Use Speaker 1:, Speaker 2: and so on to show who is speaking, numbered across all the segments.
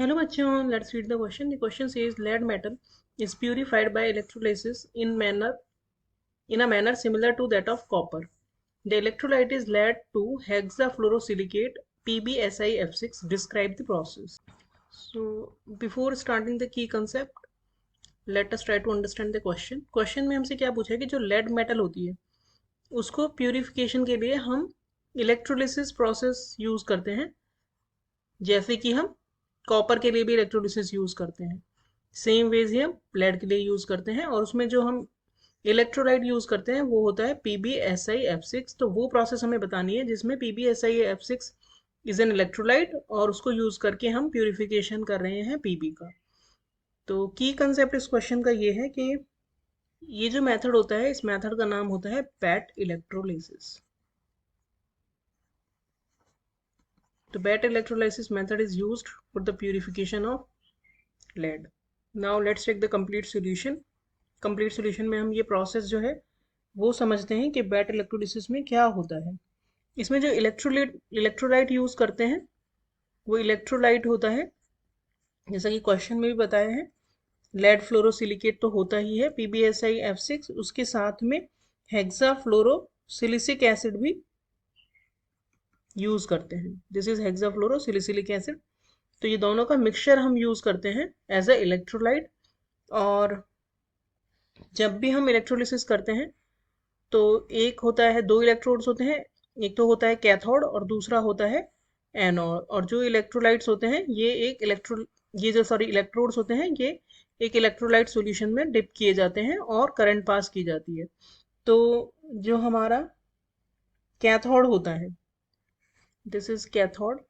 Speaker 1: Hello bachon, let's read the question. The question says lead metal is purified by electrolysis in a manner similar to that of copper. The electrolyte is lead to hexafluorosilicate PbSiF6. Describe the process. So before starting the key concept, let us try to understand the question. Question में हमसे क्या पूछा है कि जो lead metal होती है उसको प्यूरिफिकेशन के लिए हम इलेक्ट्रोलिसिस प्रोसेस यूज करते हैं, जैसे कि हम कॉपर के लिए भी इलेक्ट्रोलिसिस यूज करते हैं। सेम वेज ही हम लेड के लिए यूज करते हैं, और उसमें जो हम इलेक्ट्रोलाइट यूज करते हैं वो होता है PbSiF6। तो वो प्रोसेस हमें बतानी है जिसमें PbSiF6 इज एन इलेक्ट्रोलाइट, और उसको यूज करके हम प्यूरिफिकेशन कर रहे हैं पीबी का। तो की कंसेप्ट इस क्वेश्चन का ये है कि ये जो मेथड होता है, इस मेथड का नाम होता है bat electrolysis. The BAT electrolysis method is used for the purification of lead. Now let's check the complete solution. Complete solution में हम ये process जो है वो समझते हैं कि BAT electrolysis में क्या होता है। इसमें जो इलेक्ट्रोलाइट यूज करते हैं वो इलेक्ट्रोलाइट होता है, जैसा कि क्वेश्चन में भी बताया है, लेड फ्लोरोसिलिकेट तो होता ही है PbSiF6, उसके साथ में हेक्सा फ्लोरोसिलिसिक एसिड भी यूज करते हैं। This is hexafluorosilicic acid. तो ये दोनों का मिक्सचर हम यूज करते हैं एज अ इलेक्ट्रोलाइट। और जब भी हम इलेक्ट्रोलिसिस करते हैं तो एक होता है, दो इलेक्ट्रोड्स होते हैं, एक तो होता है कैथोड और दूसरा होता है एनोड। और जो इलेक्ट्रोलाइट्स होते हैं ये जो इलेक्ट्रोड्स होते हैं ये एक इलेक्ट्रोलाइट सॉल्यूशन में डिप किए जाते हैं और करंट पास की जाती है। तो जो हमारा कैथोड होता है, दिस इज कैथोड,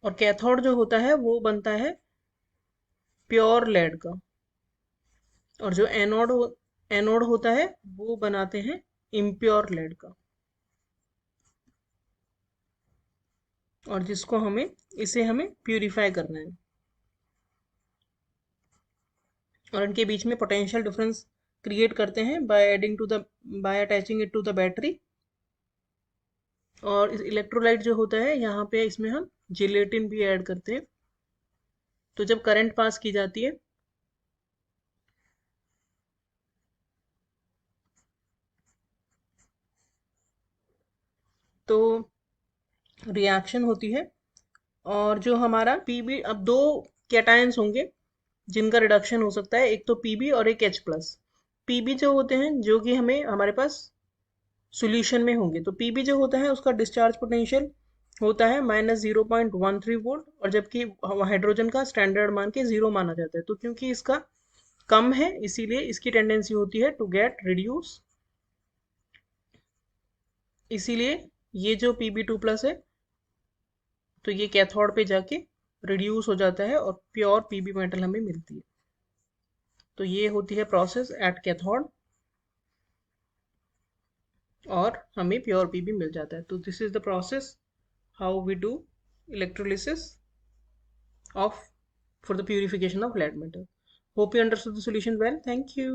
Speaker 1: और कैथोड जो होता है वो बनता है प्योर लेड का, और जो एनोड होता है वो बनाते हैं इम्प्योर लेड का, और जिसको हमें प्यूरिफाई करना है। और इनके बीच में पोटेंशियल डिफरेंस क्रिएट करते हैं by attaching it to the battery. और इस इलेक्ट्रोलाइट जो होता है यहाँ पे इसमें हम जिलेटिन भी ऐड करते हैं। तो जब करंट पास की जाती है तो रिएक्शन होती है, और जो हमारा पीबी, अब दो कैटायंस होंगे जिनका रिडक्शन हो सकता है, एक तो पीबी और एक H+। पीबी जो होते हैं जो कि हमें हमारे पास सॉल्यूशन में होंगे, तो पीबी जो होता है उसका डिस्चार्ज पोटेंशियल होता है -0.13 वोल्ट, और जबकि हाइड्रोजन का स्टैंडर्ड मान के 0 माना जाता है। तो क्योंकि इसका कम है इसीलिए इसकी टेंडेंसी होती है टू गेट रिड्यूस। इसीलिए ये जो Pb2+ है तो ये कैथोड पे जाके रिड्यूस हो जाता है और प्योर पीबी मेटल हमें मिलती है। तो ये होती है प्रोसेस एट कैथोड, और हमें प्योर पीबी मिल जाता है। तो this is the process how we do electrolysis of for the purification of lead metal. Hope you understood the solution well. Thank you.